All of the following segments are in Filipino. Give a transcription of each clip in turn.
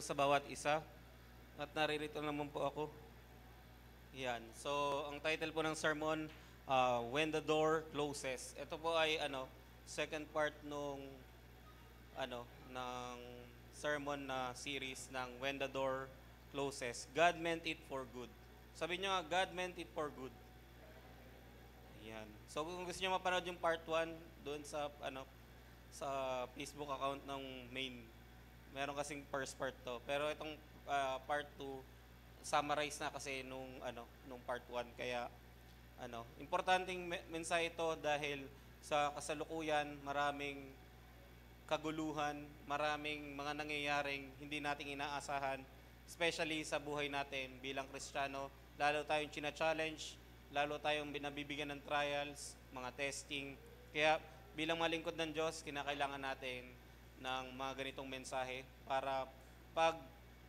po sa bawat isa at naririto naman po ako. Yan. So, ang title po ng sermon, When the Door Closes. Ito po ay second part nung ng sermon na series ng When the Door Closes. God meant it for good. Sabi niyo nga, God meant it for good. Yan. So, kung gusto niyo mapanood yung part 1 doon sa Facebook account ng main. Meron kasing first part to. Pero itong part 2 summarize na kasi nung part 1 kaya importanteng mensahe ito dahil sa kasalukuyan maraming kaguluhan, maraming mga nangyayaring hindi nating inaasahan, especially sa buhay natin bilang Kristiyano, lalo tayong china-challenge, lalo tayong binabibigyan ng trials, mga testing. Kaya bilang malingkod ng Diyos, kinakailangan natin ng mga ganitong mensahe para pag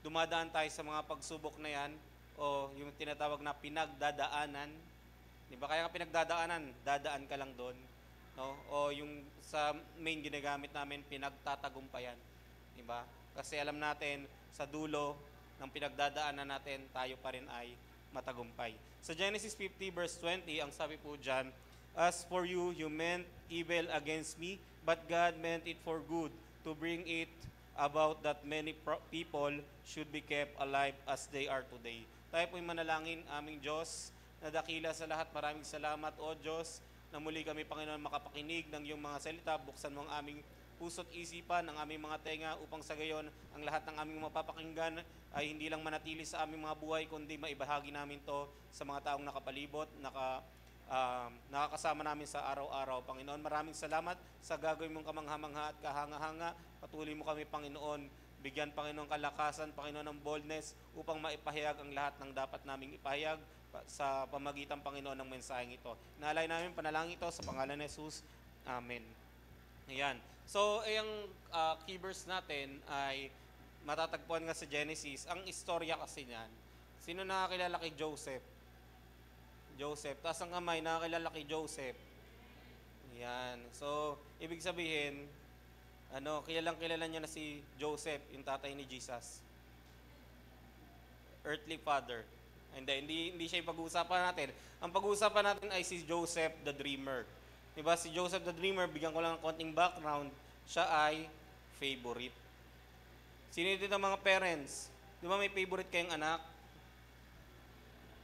dumadaan tayo sa mga pagsubok na yan o yung tinatawag na pinagdadaanan, di ba? Kaya nga pinagdadaanan, dadaan ka lang doon. No? O yung sa main ginagamit namin, pinagtatagumpayan. Di ba? Kasi alam natin, sa dulo ng pinagdadaanan natin, tayo pa rin ay matagumpay. Sa Genesis 50 verse 20, ang sabi po dyan, As for you, you meant evil against me, but God meant it for good, to bring it about that many people should be kept alive as they are today. Tayo po'y manalangin, aming Diyos, na dakila sa lahat. Maraming salamat, O Diyos, na muli kami, Panginoon, makapakinig ng iyong mga salita. Buksan mo ang aming puso't isipan, ang aming mga tenga, upang sa gayon, ang lahat ng aming mapapakinggan ay hindi lang manatili sa aming mga buhay, kundi maibahagi namin to sa mga taong nakapalibot, nakakasama namin sa araw-araw. Panginoon, maraming salamat sa gagawin mong kamangha-mangha at kahanga-hanga. Patuloy mo kami, Panginoon, bigyan, Panginoon, kalakasan, Panginoon, ng boldness upang maipahayag ang lahat ng dapat naming ipahayag sa pamagitan, Panginoon, ng mensaheng ito. Naalay namin panalangin ito sa pangalan ni Jesus. Amen. Ayan. So, yung key verse natin ay matatagpuan nga sa Genesis. Ang istorya kasi niyan, sino nakakilala kay Joseph? Joseph. Taas ang kamay, nakakilala kay Joseph. Yan. So, ibig sabihin, kilalang-kilala niya na si Joseph, yung tatay ni Jesus. Earthly father. Hindi siya yung pag-uusapan natin. Ang pag-uusapan natin ay si Joseph the Dreamer. Diba? Si Joseph the Dreamer, bigyan ko lang ng konting background, siya ay favorite. Sino dito ang mga parents? Di ba may favorite kayong anak?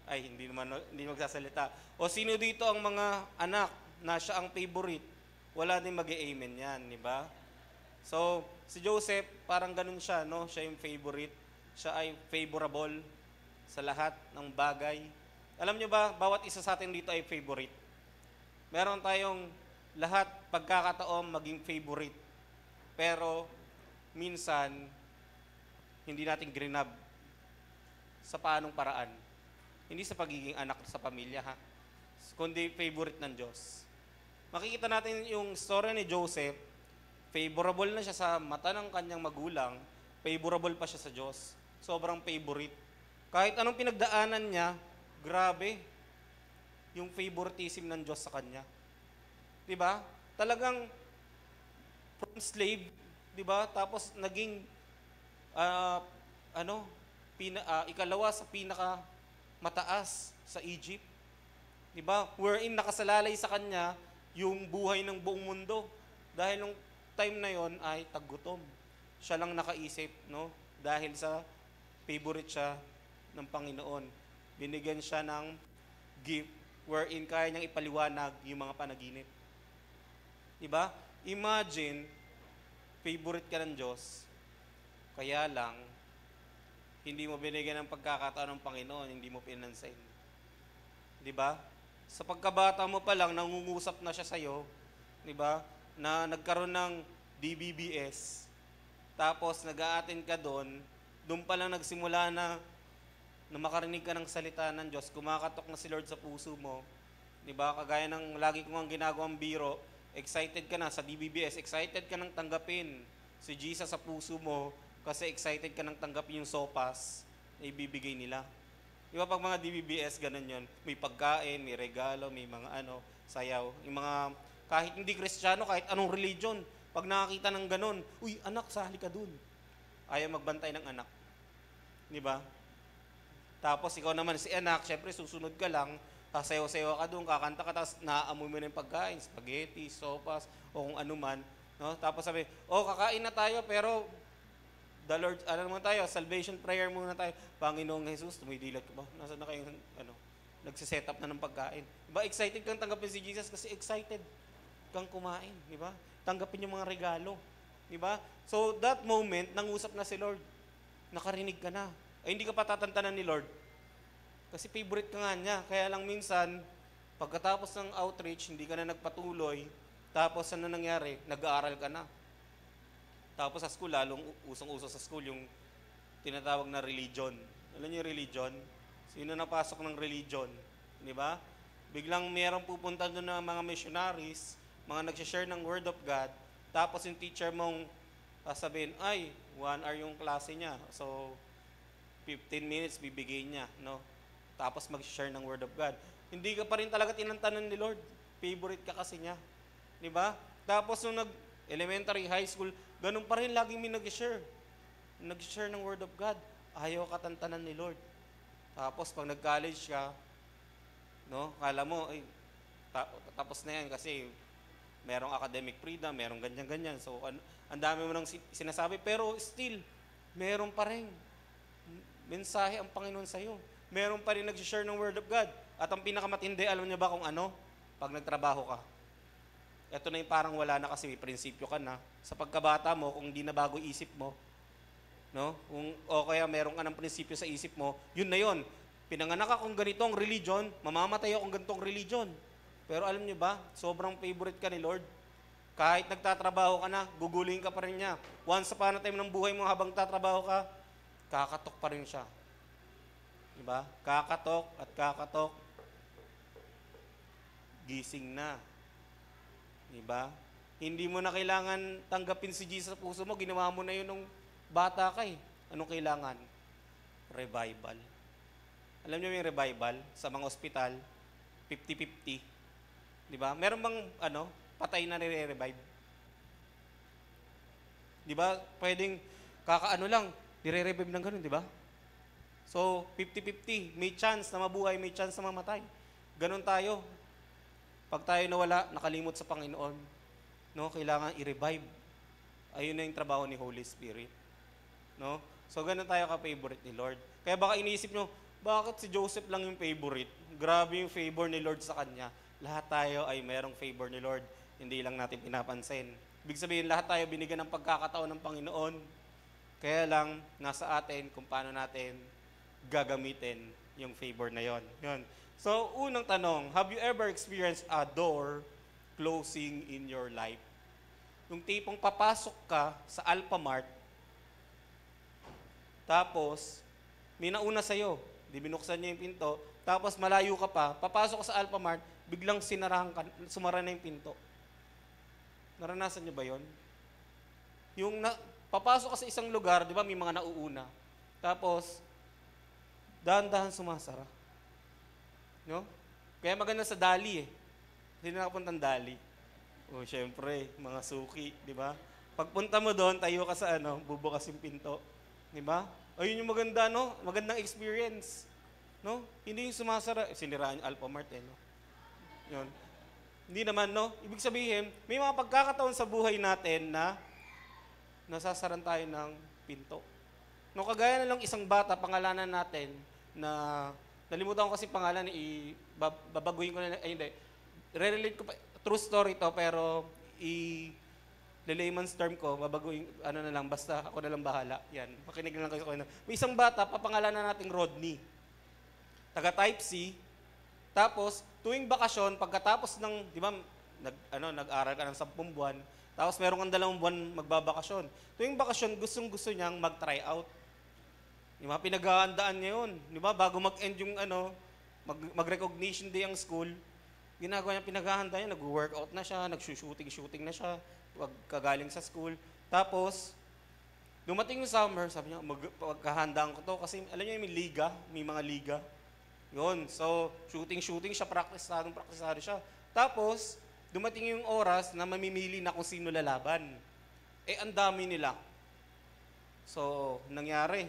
Ay, hindi magsasalita. O sino dito ang mga anak na siya ang favorite? Wala din mag-amen yan, di ba? So, si Joseph, parang ganun siya, no? Siya yung favorite. Siya ay favorable sa lahat ng bagay. Alam nyo ba, bawat isa sa atin dito ay favorite. Meron tayong lahat pagkakataon maging favorite. Pero, minsan, hindi natin grinab sa paanong paraan. Hindi sa pagiging anak sa pamilya, ha? Kundi favorite ng Diyos. Makikita natin yung story ni Joseph, favorable na siya sa mata ng kanyang magulang, favorable pa siya sa Diyos. Sobrang favorite. Kahit anong pinagdaanan niya, grabe, yung favoritism ng Diyos sa kanya. Diba? Talagang from slave, diba? Tapos naging ikalawa sa pinaka mataas sa Egypt. Diba? Wherein nakasalalay sa kanya yung buhay ng buong mundo. Dahil nung time na yon ay taggutom. Siya lang nakaisip, no? Dahil sa favorite siya ng Panginoon. Binigyan siya ng gift wherein kaya niyang ipaliwanag yung mga panaginip. Diba? Imagine, favorite ka ng Diyos, kaya lang, hindi mo binigyan ng pagkakataon ng Panginoon, hindi mo pinansin. Di ba? Sa pagkabata mo pa lang, nangungusap na siya sa'yo, di ba? Na nagkaroon ng DBBS, tapos nag-a-attend ka doon pa lang nagsimula na makarinig ka ng salita ng Diyos, kumakatok na si Lord sa puso mo, di ba? Kagaya ng lagi kong ginagawang biro, excited ka na sa DBBS, excited ka nang tanggapin si Jesus sa puso mo, kasi excited ka nang tanggapin yung sopas na ibibigay nila. Di ba pag mga DBBS, ganun yun. May pagkain, may regalo, may mga sayaw. Yung mga, kahit hindi Kristiyano, kahit anong religion, pag nakakita ng ganun, uy, anak, sali ka dun. ayaw magbantay ng anak. Di ba? Tapos ikaw naman si anak, syempre susunod ka lang, sasayaw-sayaw ka doon, kakanta ka, tapos naaamoy mo na yung pagkain, spaghetti, sopas, o kung ano man. No? Tapos sabi, kakain na tayo, pero the Lord, ano naman tayo, salvation prayer muna tayo. Panginoong Jesus, tumidilat ka ba? Nasaan na kayong, nagsiset up na ng pagkain. Diba, excited kang tanggapin si Jesus kasi excited kang kumain. Diba? Tanggapin yung mga regalo. Diba? So, that moment, nangusap na si Lord. Nakarinig ka na. Ay, hindi ka pa tatantanan ni Lord. Kasi favorite ka nga niya. Kaya lang minsan, pagkatapos ng outreach, hindi ka na nagpatuloy. Tapos, ano nangyari? Nag-aaral ka na. Tapos sa school, lalong usong-uso sa school, yung tinatawag na religion. Alam niyo yung religion? Sino napasok ng religion? Di ba? Biglang mayroong pupunta doon ng mga missionaries, mga nagsishare ng Word of God, tapos yung teacher mong sasabihin, ay, 1 hour yung klase niya. So, 15 minutes bibigay niya, no? Tapos mag-share ng Word of God. Hindi ka pa rin talaga tinantanan ni Lord. Favorite ka kasi niya. Di ba? Tapos nung elementary, high school, ganun pa rin laging may nag-share. Nag-share ng Word of God. Ayaw katantanan ni Lord. Tapos pag nag-college ka, no? Kala mo, ay, tapos na yan kasi merong academic freedom, merong ganyan-ganyan. So, ang dami mo nang sinasabi, pero still, meron pa rin mensahe ang Panginoon sa'yo. Meron pa rin nag-share ng Word of God. At ang pinakamatindi, alam niyo ba kung ano? Pag nagtrabaho ka. Ito na yung parang wala na kasi may prinsipyo ka na. Sa pagkabata mo, kung hindi na bago isip mo, no? O kaya meron ka ng prinsipyo sa isip mo, yun na yun. Pinanganak akong ganitong religion, mamamatay akong ganitong religion. Pero alam niyo ba, sobrang favorite ka ni Lord. Kahit nagtatrabaho ka na, guguluhin ka pa rin niya. Once upon a time ng buhay mo habang tatrabaho ka, kakatok pa rin siya. Diba? Kakatok at kakatok, gising na. Diba? Hindi mo na kailangan tanggapin si Jesus sa puso mo, ginawa mo na yun nung bata ka eh. Anong kailangan? Revival. Alam niyo yung revival sa mga ospital, 50-50. Diba? Meron bang patay na nire-revive? Diba? Pwedeng kakaano lang, nire-revive ng ganun, diba? So, 50-50. May chance na mabuhay, may chance na mamatay. Ganon tayo. Pag tayo nawala, nakalimot sa Panginoon, no, kailangan i-revive. Ayun na yung trabaho ni Holy Spirit. No? So, ganon tayo ka-favorite ni Lord. Kaya baka iniisip nyo, bakit si Joseph lang yung favorite? Grabe yung favor ni Lord sa kanya. Lahat tayo ay mayroong favor ni Lord. Hindi lang natin pinapansin. Ibig sabihin, lahat tayo binigyan ng pagkakataon ng Panginoon. Kaya lang, nasa atin kung paano natin gagamitin yung favor na yon. Yun. So, unang tanong, have you ever experienced a door closing in your life? Yung tipong papasok ka sa Alphamart, tapos, may nauna sa'yo, di binuksan niya yung pinto, tapos malayo ka pa, papasok ka sa Alphamart, biglang sumara na yung pinto. Naranasan niyo ba yon? Papasok ka sa isang lugar, di ba, may mga nauuna. Tapos, dahan-dahan sumasara. No? Kaya maganda sa Dali eh. Hindi na nakapuntang Dali. O, syempre, mga suki, di ba? Pagpunta mo doon, tayo ka sa bubukas yung pinto. Di ba? Ayun yung maganda, no? Magandang experience. No? Hindi yung sumasara. Siniraan yung Alphamart eh, no? Yun. Hindi naman, no? Ibig sabihin, may mga pagkakataon sa buhay natin na nasasaran tayo ng pinto. No, kagaya na lang isang bata, pangalanan natin, na nalimutan ko kasi pangalan, babaguhin ko na, hindi. Re-relate ko pa, true story to, pero layman's term ko, babaguhin, na lang, basta ako na lang bahala. Yan, makinig lang kayo sa kanya. May isang bata, papangalanan nating Rodney. Taga Type C. Tapos, tuwing bakasyon, pagkatapos ng, di ba, nag-aral ka ng 10 buwan, tapos meron kang 2 buwan magbabakasyon. Tuwing bakasyon, gustong-gusto niyang mag-try out. Di ba, pinaghahandaan niya yun. Di ba, bago mag-end yung mag-recognition day ang school, ginagawa niya, pinaghahanda niya, nag-workout na siya, nag-shooting na siya, kagaling sa school. Tapos, dumating yung summer, sabi niya, magkahandaan ko to kasi alam niyo may liga, may mga liga. Yun, so shooting siya, praktisado siya. Tapos, dumating yung oras na mamimili na kung sino lalaban. Eh, ang dami nila. So, nangyari,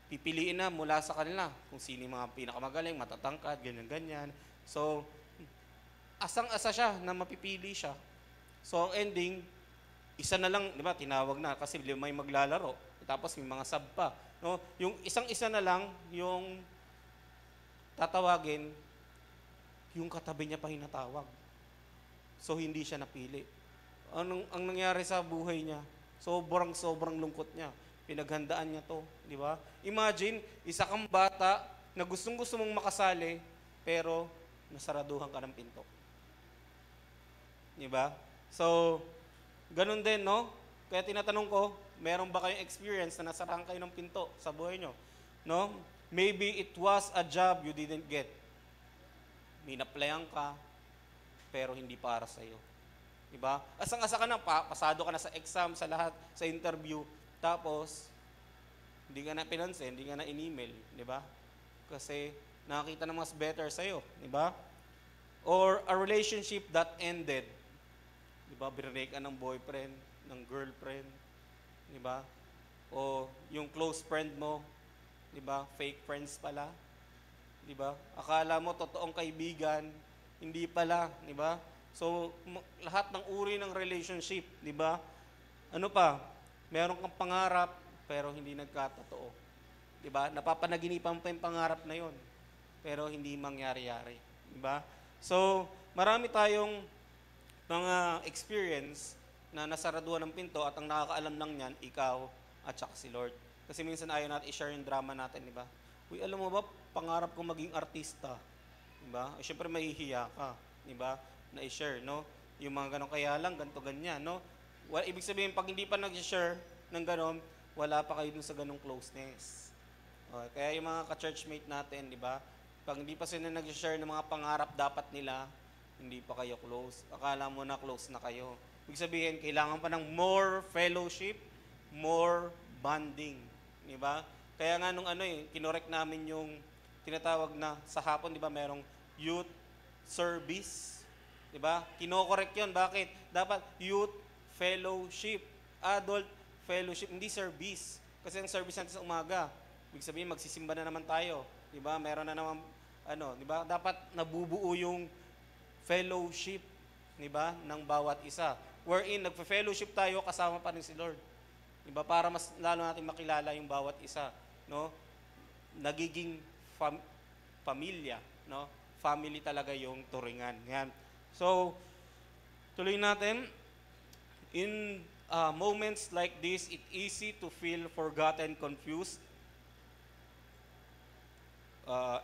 pipiliin na mula sa kanila kung sino yung mga pinakamagaling, matatangkad, ganyan-ganyan. So, asang-asa siya na mapipili siya. So, ang ending, isa na lang, di ba, tinawag na kasi may maglalaro. Tapos may mga sub pa. No? Yung isang-isa na lang, yung tatawagin, yung katabi niya pa hinatawag. So, hindi siya napili. Ang nangyari sa buhay niya, sobrang lungkot niya. Pinaghandaan niya to, di ba? Imagine, isa kang bata na gustong-gusto mong makasali, pero nasaraduhan ka ng pinto. Di ba? So, ganun din, no? Kaya tinatanong ko, meron ba kayong experience na nasarahan kayo ng pinto sa buhay nyo? No? Maybe it was a job you didn't get. Minaplayan ka, pero hindi para sa'yo. Diba? Asang-asa ka na, pasado ka na sa exam, sa lahat, sa interview, tapos, hindi ka na pinansin, hindi ka na in-email, diba? Kasi, nakakita na mas better sa'yo, diba? Or a relationship that ended. Diba? Binrake ka ng boyfriend, ng girlfriend, diba? O yung close friend mo, diba? Fake friends pala, diba? Akala mo totoong kaibigan, hindi pala, diba? So, lahat ng uri ng relationship, di ba? Ano pa? Meron kang pangarap, pero hindi nagkatotoo. Di ba? Napapanaginipan pa yung pangarap na yon, pero hindi mangyari-yari. Di ba? So, marami tayong mga experience na nasaraduhan ng pinto at ang nakakaalam lang niyan, ikaw at saka si Lord. Kasi minsan ayaw natin i-share yung drama natin, di ba? Uy, alam mo ba, pangarap ko maging artista. Di ba? Siyempre, mahihiya ka. Di ba? Na i-share, no? Yung mga ganun, kaya lang, ganito, ganyan, no? Ibig sabihin, pag hindi pa nag-share ng ganun, wala pa kayo dun sa ganung closeness. Okay, kaya yung mga ka-churchmate natin, di ba? Pag hindi pa sila nag-share ng mga pangarap dapat nila, hindi pa kayo close. Akala mo na close na kayo. Ibig sabihin, kailangan pa ng more fellowship, more bonding. Di ba? Kaya nga nung kinorek namin yung tinatawag na sa hapon, di ba, merong youth service. Diba? Kino-correct yun. Bakit? Dapat youth fellowship, adult fellowship, hindi service. Kasi ang service natin sa umaga, ibig sabihin magsisimba na naman tayo. Diba? Meron na naman, diba? Dapat nabubuo yung fellowship, diba? Ng bawat isa. Wherein, nagfe-fellowship tayo, kasama pa rin si Lord. Diba? Para mas lalo natin makilala yung bawat isa. No? Nagiging pamilya. No? Family talaga yung turingan. Yan. So, tuloy natin. In moments like this, it's easy to feel forgotten, confused,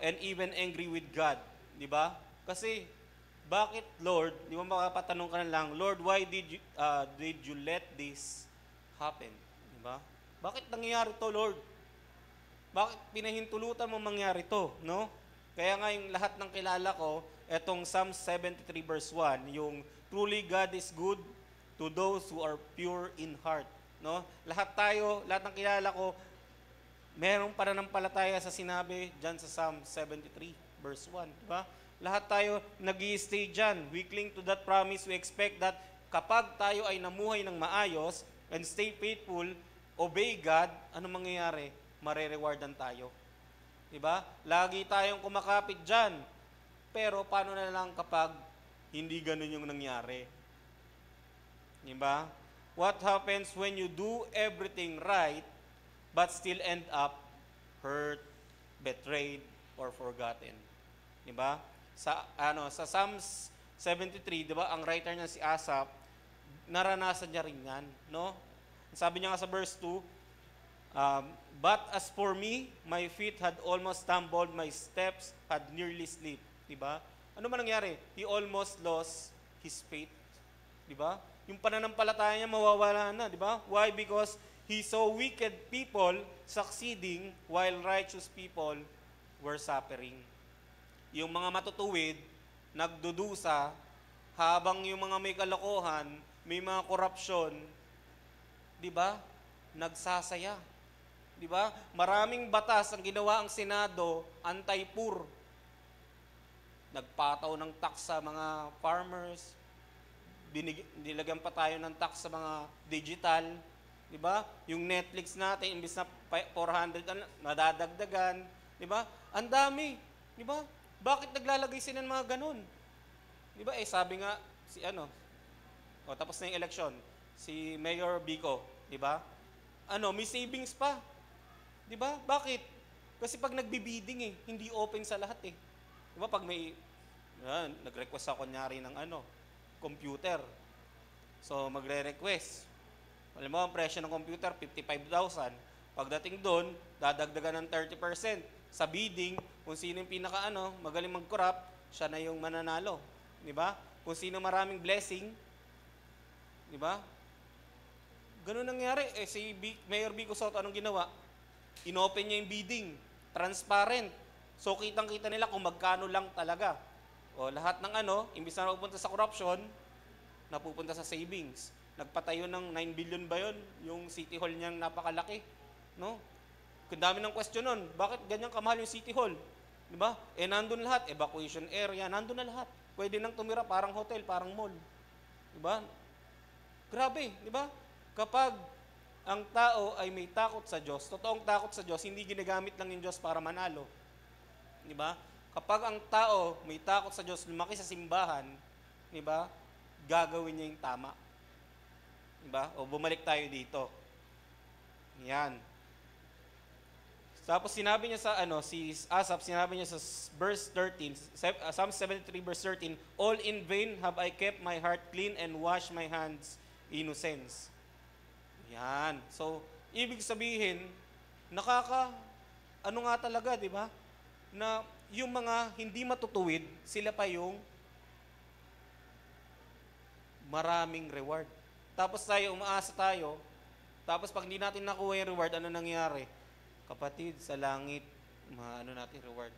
and even angry with God. Di ba? Kasi, bakit, Lord, di ba makapatanong ka na lang, Lord, why did you let this happen? Di ba? Bakit nangyayari to, Lord? Bakit pinahintulutan mo mangyari to? No? Kaya nga yung lahat ng kilala ko, etong Psalm 73 verse 1, yung truly God is good to those who are pure in heart. No? Lahat ng kilala ko, merong pananampalataya sa sinabi dyan sa Psalm 73 verse 1. Diba? Lahat tayo nag-i-stay dyan. We cling to that promise. We expect that kapag tayo ay namuhay ng maayos and stay faithful, obey God, ano mangyayari? Mare-rewardan tayo. Diba? Lagi tayong kumakapit dyan. Pero paano na lang kapag hindi ganun yung nangyari? Diba? What happens when you do everything right but still end up hurt, betrayed, or forgotten? Diba? Sa Psalms 73, diba, ang writer niya si Asaph, naranasan niya rin yan, no? Sabi niya nga sa verse 2, but as for me, my feet had almost stumbled, my steps had nearly slipped. Diba? Ano man nangyari? He almost lost his faith. Diba? Yung pananampalataya niya mawawala na. Diba? Why? Because he saw wicked people succeeding while righteous people were suffering. Yung mga matutuwid, nagdudusa, habang yung mga may kalokohan, may mga korupsyon, diba? Nagsasaya. Diba? Maraming batas ang ginawa ang Senado, anti-poor. Nagpataw ng tax sa mga farmers, nilagyan pa tayo ng tax sa mga digital, Di ba? Yung Netflix natin, imbis na 400, nadadagdagan. Di ba? Ang dami. Di ba? Bakit naglalagay sila ng mga ganun? Di ba? Sabi nga, tapos na yung eleksyon, si Mayor Vico, di ba? May savings pa. Di ba? Bakit? Kasi pag nagbi-bidding hindi open sa lahat Di ba? Pag nag-request ako kunyari ng computer. So, magre-request. Alam mo, ang presyo ng computer, 55,000. Pagdating doon, dadagdagan ng 30%. Sa bidding, kung sino yung magaling mag-corrupt, siya na yung mananalo. Di ba? Kung sino maraming blessing, di ba? Ganun nangyari. Si Mayor Vico Soto, anong ginawa? Inopen niya yung bidding. Transparent. So, kitang-kita nila kung magkano lang talaga. Lahat ng imbis na napupunta sa corruption, napupunta sa savings. Nagpatayo ng 9 billion ba yun? Yung City Hall niyang napakalaki. No? Kung dami ng question nun, bakit ganyan kamahal yung City Hall? Di ba? Nandun lahat. Evacuation area, nandun na lahat. Pwede nang tumira, parang hotel, parang mall. Di ba? Grabe, di ba? Kapag ang tao ay may takot sa Diyos, totoong takot sa Diyos, hindi ginagamit lang yung Diyos para manalo. Di ba? Kapag ang tao may takot sa Diyos, lumaki sa simbahan, di ba? Gagawin niya yung tama. Di ba? Bumalik tayo dito. Yan. Tapos sinabi niya si Asaph, sinabi niya sa verse 13, Psalm 73 verse 13, all in vain have I kept my heart clean and washed my hands innocence. Yan. So, ibig sabihin, nga talaga, di ba? Na yung mga hindi matutuwid, sila pa yung maraming reward. Tapos umaasa tayo, tapos pag hindi natin nakuha yung reward, ano nangyari? Kapatid, sa langit, natin reward.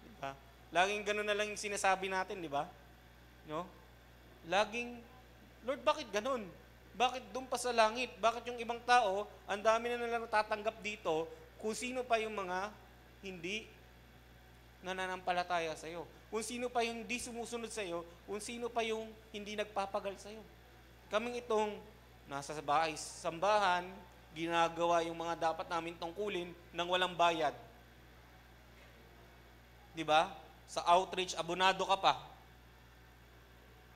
Di ba? Laging ganun na lang yung sinasabi natin, di ba? No? Laging, Lord, bakit ganun? Bakit doon pa sa langit? Bakit yung ibang tao, ang dami na nalang tatanggap dito, kung sino pa yung mga hindi nananampalataya sa'yo? Kung sino pa yung hindi sumusunod sa'yo? Kung sino pa yung hindi nagpapagal sa'yo? Kaming itong nasa bahay, sambahan, ginagawa yung mga dapat namin tungkulin nang walang bayad. Di ba? Sa outreach, abonado ka pa.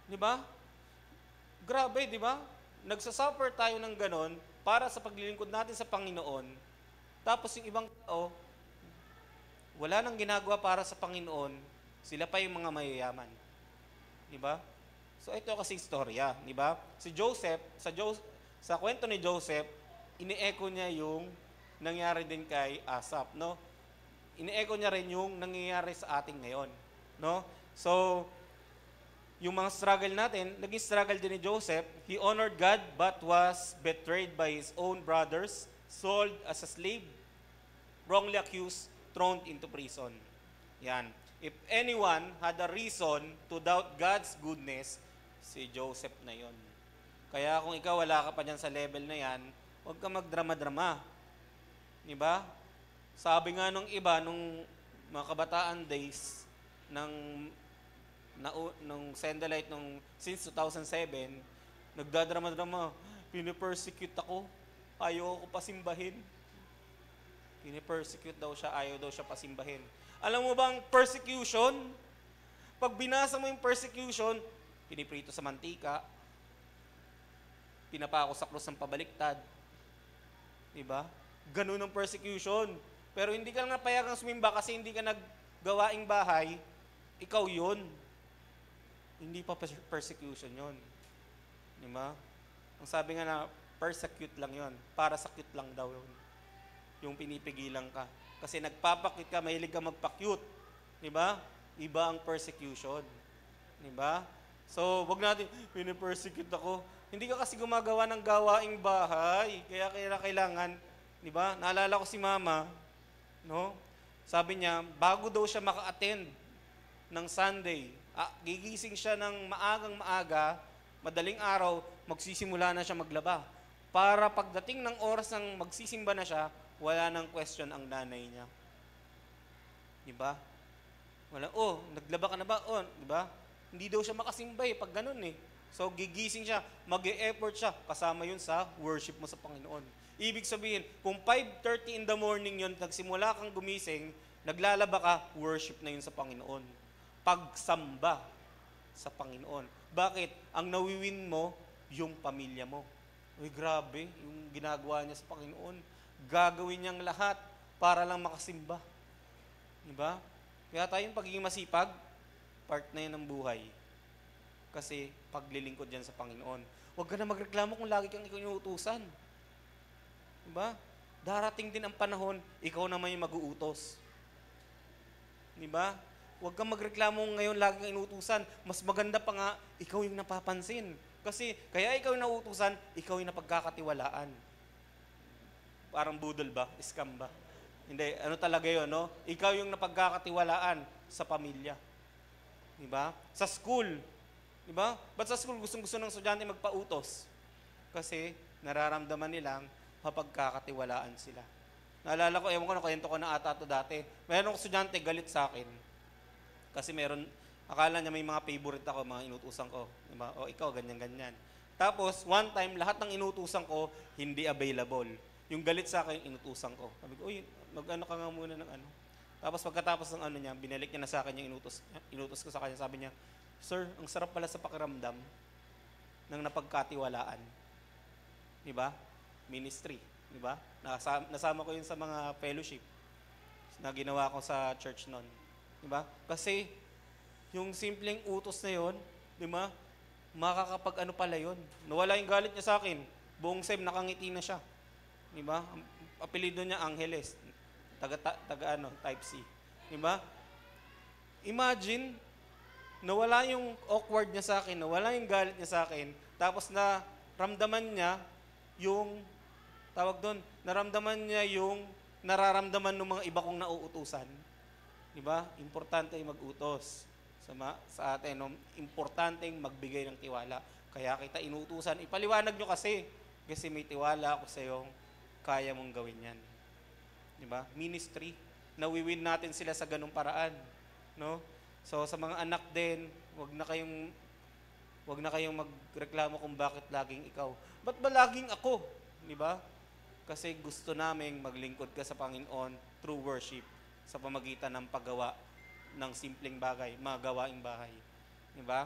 Di ba? Grabe, di ba? Nagsasuffer tayo ng ganon para sa paglilingkod natin sa Panginoon. Tapos yung ibang tao, wala nang ginagawa para sa Panginoon, sila pa yung mga mayayaman. Di ba? So ito kasi istorya, di ba? Si Joseph, sa kwento ni Joseph, ini-echo niya yung nangyari din kay Asaph, no? Ini-echo niya rin yung nangyayari sa atin ngayon, no? So, yung mga struggle natin, naging struggle din ni Joseph. He honored God but was betrayed by his own brothers, sold as a slave, wrongly accused, thrown into prison. Yan. If anyone had a reason to doubt God's goodness, si Joseph na yon. Kaya kung ikaw wala ka pa dyan sa level na yan, huwag ka magdrama-drama. Diba? Sabi nga nung iba, nung mga kabataan days, nung Sendalite, since 2007, nagdadrama-drama, pinipersecute ako, ayaw ko pasimbahin. Pinipersecute daw siya, ayaw daw siya pasimbahin. Alam mo bang persecution? Pag binasa mo yung persecution, piniprito sa mantika, pinapako sa krus ng pabaliktad. Diba? Ganun ang persecution. Pero hindi ka lang napayagang sumimba kasi hindi ka naggawaing bahay, ikaw yun. Hindi pa persecution yun. Diba? Ang sabi nga na, persecute lang yun. Para sa cute lang daw yun. Yung pinipigilan ka. Kasi nagpapakit ka, mahilig ka magpa-cute. Diba? Iba ang persecution. Diba? So, wag natin, pinipersecute ako. Hindi ka kasi gumagawa ng gawaing bahay. Kaya kailangan, di ba? Naalala ko si Mama, no? Sabi niya, bago daw siya maka-attend ng Sunday, gigising siya ng maagang maaga, madaling araw, magsisimula na siya maglaba. Para pagdating ng oras ng magsisimba na siya, wala nang question ang nanay niya. Di ba? Wala, naglaba ka na ba? Di ba? Hindi daw siya makasimba pag ganun So, gigising siya, mag-e-effort siya, kasama yun sa worship mo sa Panginoon. Ibig sabihin, kung 5:30 in the morning yun, nagsimula kang gumising, naglalaba ka, worship na yun sa Panginoon. Pagsamba sa Panginoon. Bakit? Ang nawiwin mo, yung pamilya mo. Uy, grabe, yung ginagawa niya sa Panginoon. Gagawin niyang lahat para lang makasimba. Diba? Kaya tayong pagiging masipag, part na yun ng buhay. Kasi paglilingkod yan sa Panginoon. Huwag ka na magreklamo kung lagi kang ikaw inuutusan. Diba? Darating din ang panahon, ikaw naman yung mag-uutos. Diba? Huwag kang magreklamo ngayon lagi kang inuutusan. Mas maganda pa nga, ikaw yung napapansin. Kasi kaya ikaw yung nauutusan, ikaw yung napagkakatiwalaan. Parang budol ba? Scam ba? Hindi, ano talaga yun, no? Ikaw yung napagkakatiwalaan sa pamilya. Diba? Sa school. Diba? Ba't sa school gustong-gusto ng estudyante magpautos? Kasi nararamdaman nilang mapagkakatiwalaan sila. Naalala ko, ewan ko, nakwento ko na ata to dati. Meron akong estudyante galit sa akin. Kasi meron, akala niya may mga favorite ako, mga inutusan ko. Diba? O ikaw, ganyan-ganyan. Tapos, one time, lahat ng inutusan ko, hindi available. Yung galit sa akin, inutusan ko. Sabi ko, uy, mag-ano ka nga muna ng ano. Tapos pagkatapos ng ano niya, binalik niya na sa akin yung inutos ko sa kanya. Sabi niya, Sir, ang sarap pala sa pakiramdam ng napagkatiwalaan. Diba? Ministry. Diba? Nasama ko yun sa mga fellowship na ginawa ko sa church noon. Diba? Kasi, yung simpleng utos na yun, diba? Makakapag ano pala yun. Nawala yung galit niya sa akin. Buong SEM, nakangiti na siya. Diba? Ang apelido niya, Angeles. Type C. Diba? Imagine, nawala yung awkward niya sa akin, nawala yung galit niya sa akin, tapos na ramdaman niya yung, tawag doon, naramdaman niya yung nararamdaman ng mga iba kong nauutusan. Diba? Importante yung mag-utos sa atin. No? Importante yung magbigay ng tiwala. Kaya kita inuutusan. Ipaliwanag nyo kasi may tiwala ako sa iyo, kaya mong gawin yan. Diba? Ministry. Nawiwin natin sila sa ganung paraan. No? So sa mga anak din, wag na kayong magreklamo kung bakit laging ikaw. Ba't ba laging ako? Di ba? Kasi gusto naming maglingkod ka sa Panginoon through worship sa pamagitan ng paggawa ng simpleng bagay, mga gawaing bahay. Di ba?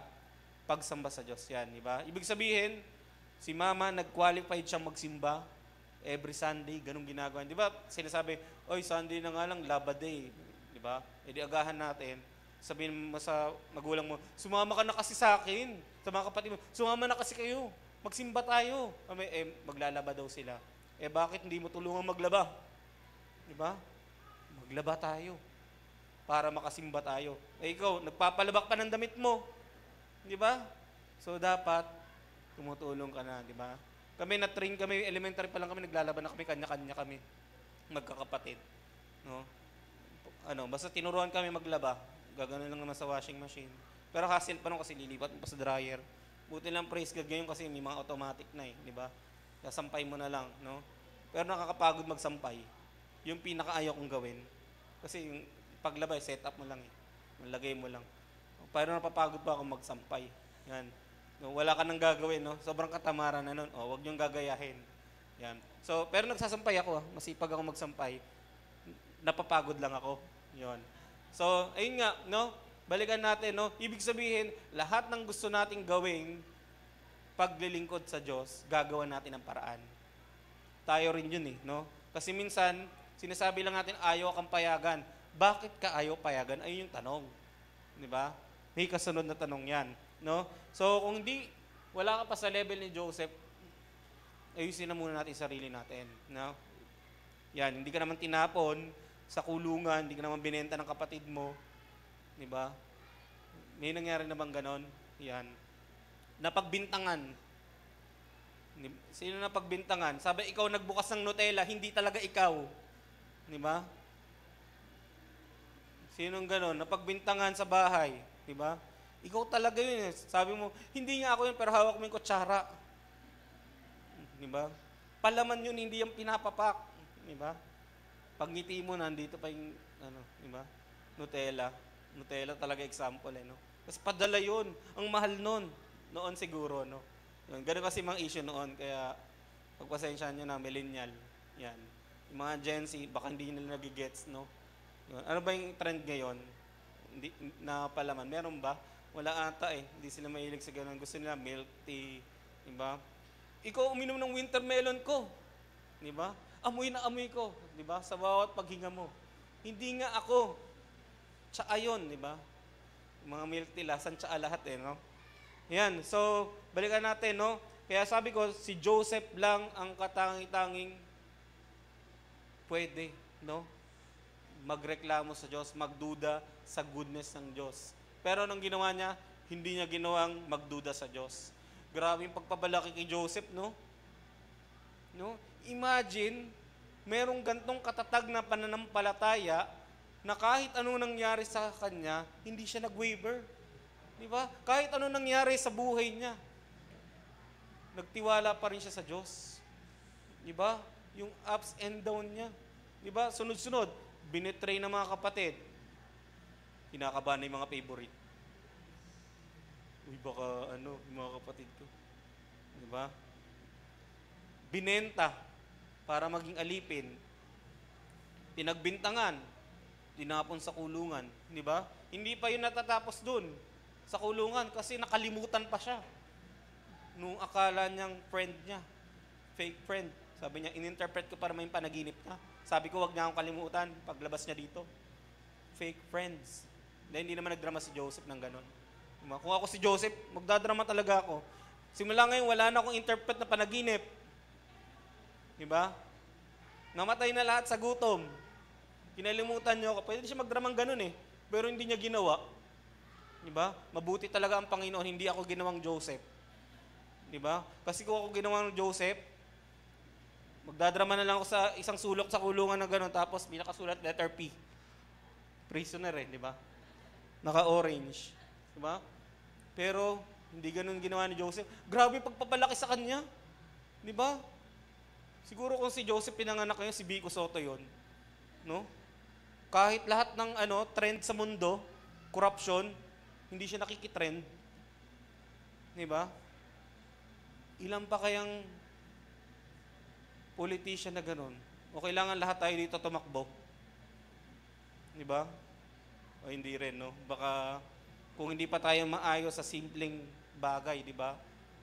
Pagsamba sa Diyos yan, di ba? Ibig sabihin, si Mama nag-qualified siyang magsimba every Sunday, ganung ginagawa. Di ba? Sinasabi, oy, Sunday na nga lang, Laba Day. Di ba? E di agahan natin. Sabihin mo sa magulang mo, sumama ka na kasi sa akin, sa mga kapatid mo, sumama na kasi kayo, magsimba tayo. Maglalaba daw sila. Bakit hindi mo tulungan maglaba? Di ba? Maglaba tayo para makasimba tayo. Ikaw, nagpapalabak pa ng damit mo. Di ba? So, dapat tumutulong ka na, di ba? Kami na-train kami, elementary pa lang kami, naglalaba na kami, kanya-kanya kami, magkakapatid. No? Basta tinuruan kami maglaba, gagano lang naman sa washing machine. Pero hassle pa nung kasi lilipat mo pa sa dryer. Buti lang praise God ngayon kasi may mga automatic na di ba? Sasampay mo na lang, no? Pero nakakapagod magsampay. Yung pinakaayaw kong gawin. Kasi yung paglaba, set up mo lang Malagay mo lang. Pero napapagod pa ako magsampay. Yan. No, wala ka nang gagawin, no? Sobrang katamaran na nun. Huwag niyong gagayahin. Yan. So, pero nagsasampay ako, masipag ako magsampay. Napapagod lang ako. Yon. So, ayun nga, no? Balikan natin, no? Ibig sabihin, lahat ng gusto nating gawing paglilingkod sa Diyos, gagawa natin ng paraan. Tayo rin yun, no? Kasi minsan, sinasabi lang natin, ayaw kang payagan. Bakit ka ayaw payagan? Ayun yung tanong. Di ba? May kasunod na tanong yan, no? So, kung wala ka pa sa level ni Joseph, ayusin na muna natin sarili natin, no? Yan, hindi ka naman tinapon sa kulungan, hindi ka naman binenta ng kapatid mo. Di ba? May nangyari na bang ganon? Yan. Napagbintangan. Sino napagbintangan? Sabi, ikaw nagbukas ng Nutella, hindi talaga ikaw. Di ba? Sinong ganon? Napagbintangan sa bahay. Di ba? Ikaw talaga yun. Sabi mo, hindi nga ako yun, pero hawak mo yung kutsara. Di ba? Palaman yun, hindi yung pinapapak. Di ba? Pag ngiti mo, nandito pa yung, di ba? Nutella. Nutella talaga example, no? Tapos padala yun. Ang mahal nun. Noon siguro, no? Yun, ganun kasi mga issue noon, kaya pagpasensyahan nyo na, millennial. Yan. Yung mga Gen Z, baka hindi nila nagigets, no? Yun. Ano ba yung trend ngayon? Hindi, na palaman. Meron ba? Wala ata eh. Hindi sila mahilig sa ganun. Gusto nila milk tea. Diba? Ikaw uminom ng winter melon ko. Diba? Amoy na amoy ko. Diba? Sa bawat paghinga mo. Hindi nga ako. Tsaa yun, diba? Yung mga milk tea, lasan tsaa lahat eh, no? Yan. So, balikan natin, no? Kaya sabi ko, si Joseph lang ang katangi-tanging pwede, no? Magreklamo sa Diyos, magduda sa goodness ng Diyos. Pero anong ginawa niya? Hindi niya ginawang magduda sa Diyos. Grabe yung pagpabalaki kay Joseph, no? No? Imagine, merong gantong katatag na pananampalataya na kahit ano nangyari sa kanya, hindi siya nag-waver. Di ba? Kahit ano nangyari sa buhay niya, nagtiwala pa rin siya sa Diyos. Di ba? Yung ups and down niya. Di ba? Sunod-sunod, binetray ng mga kapatid. Kinakabahan na yung mga favorite. Uy, baka ano, yung mga kapatid ko. Di ba? Binenta para maging alipin. Pinagbintangan, tinapon sa kulungan. Di ba? Hindi pa yun natatapos dun sa kulungan kasi nakalimutan pa siya. Nung akala niyang friend niya, fake friend. Sabi niya, ininterpret ko para may panaginip niya. Sabi ko, wag niya akong kalimutan paglabas niya dito. Fake friends. Dahil hindi naman nagdrama si Joseph ng ganon. Diba? Kung ako si Joseph, magdadrama talaga ako. Simula ngayon, wala na akong interpret na panaginip. Diba? Namatay na lahat sa gutom. Kinalimutan niyo ako. Pwede siya magdramang ganon eh. Pero hindi niya ginawa. Diba? Mabuti talaga ang Panginoon, hindi ako ginawang Joseph. Diba? Kasi kung ako ginawang Joseph, magdadrama na lang ako sa isang sulok sa kulungan na gano'n, tapos may nakasulat letter P. Prisoner eh, di ba? Naka-orange. Di ba? Pero, hindi gano'n ginawa ni Joseph. Grabe pagpapalaki sa kanya. Di ba? Siguro kung si Joseph pinanganak ngayon, si Vico Soto yun. No? Kahit lahat ng trend sa mundo, corruption, hindi siya nakikitrend. Di ba? Ilan pa kayang politician na ganun? O kailangan lahat tayo dito tumakbo? Di ba? O hindi rin, no? Baka kung hindi pa tayo maayos sa simpleng bagay, di ba?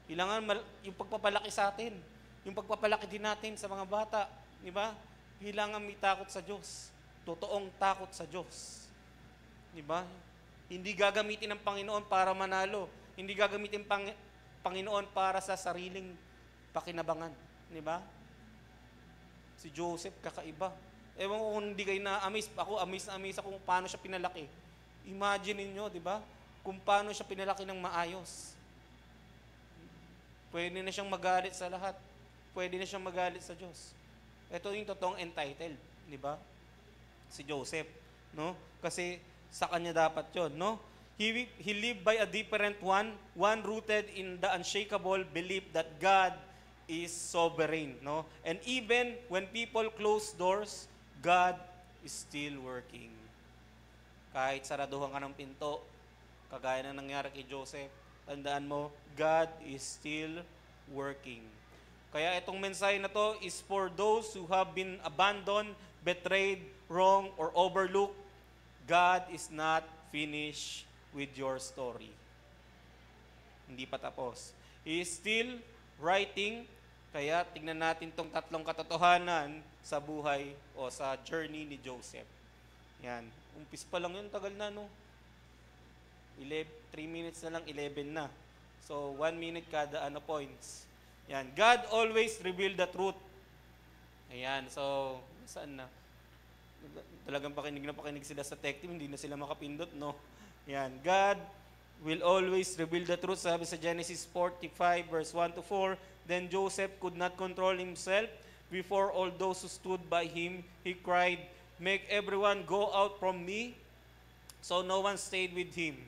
Kailangan yung pagpapalaki sa atin, yung pagpapalaki din natin sa mga bata, di ba? Kailangan may takot sa Diyos. Totoong takot sa Diyos. Di ba? Hindi gagamitin ng Panginoon para manalo. Hindi gagamitin Panginoon para sa sariling pakinabangan. Di ba? Si Joseph, kakaiba. Ewan ko kung hindi kayo na-amaze. Ako, amaze na amaze ako kung paano siya pinalaki. Imagine niyo, di ba? Kung paano siya pinalaki ng maayos. Pwede na siyang magalit sa lahat. Pwede na siyang magalit sa Diyos. Ito yung totoong entitled, di ba? Si Joseph, no? Kasi sa kanya dapat 'yon, no? He lived by a different one rooted in the unshakable belief that God is sovereign, no? And even when people close doors, God is still working. Kahit saraduhan ka ng pinto, kagaya na nangyari kay Joseph, tandaan mo, God is still working. Kaya itong mensahe na to is for those who have been abandoned, betrayed, wrong, or overlooked. God is not finished with your story. Hindi pa tapos. He is still writing. Kaya tingnan natin tong tatlong katotohanan sa buhay o sa journey ni Joseph. Yan. Umpis pa lang yun, tagal na, no? 3 minutes na lang, 11 na. So, 1 minute kada points. Yan. God always revealed the truth. Ayan. So, saan na? Talagang pakinig sila sa tech team, hindi na sila makapindot, no? Yan. God will always reveal the truth. Sabi sa Genesis 45, verse 1 to 4, Then Joseph could not control himself before all those who stood by him. He cried, Make everyone go out from me. So no one stayed with him.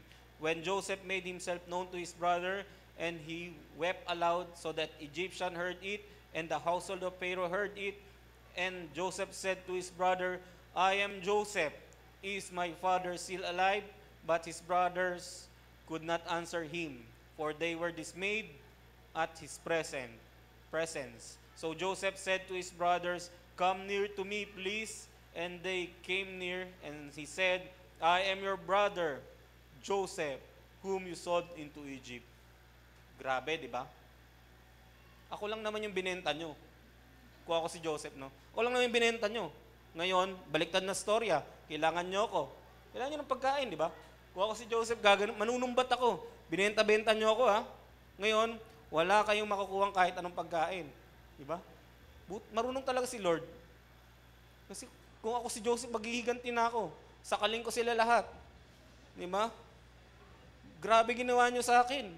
When Joseph made himself known to his brother, and he wept aloud so that Egyptian heard it, and the household of Pharaoh heard it, and Joseph said to his brother, I am Joseph. Is my father still alive? But his brothers could not answer him, for they were dismayed at his presence. So Joseph said to his brothers, "Come near to me, please." And they came near, and he said, "I am your brother, Joseph, whom you sold into Egypt." Grabe, di ba? Ako lang naman yung binenta nyo. Kung ako si Joseph, no? Ako lang naman yung binenta nyo. Ngayon, baliktad na storya. Kailangan nyo ako. Kailangan nyo ng pagkain, di ba? Kung ako si Joseph, manunumbat ako. Binenta-benta nyo ako, ha? Ngayon, wala kayong makukuha kahit anong pagkain. Di ba? Marunong talaga si Lord. Kasi kung ako si Joseph, maghihiganti na ako. Sakaling ko sila lahat. Di ba? Grabe ginawa nyo sa akin.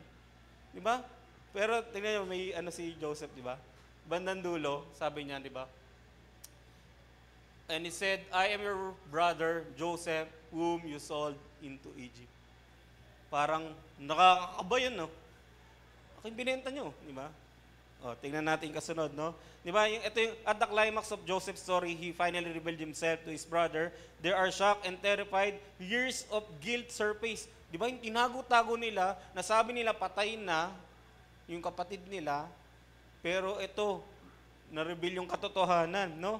Di ba? Pero tingnan nyo, may si Joseph, di ba? Bandang dulo, sabi niya, di ba? And he said, "I am your brother, Joseph, whom you sold into Egypt." Parang nakakakaba yun, no? Aking binenta nyo, di ba? O, tingnan natin kasunod, no? Di ba, at the climax of Joseph's story, he finally revealed himself to his brother. They are shocked and terrified. Years of guilt surface. Di ba, yung tinago-tago nila, nasabi nila patay na yung kapatid nila, pero ito, na-reveal yung katotohanan, no?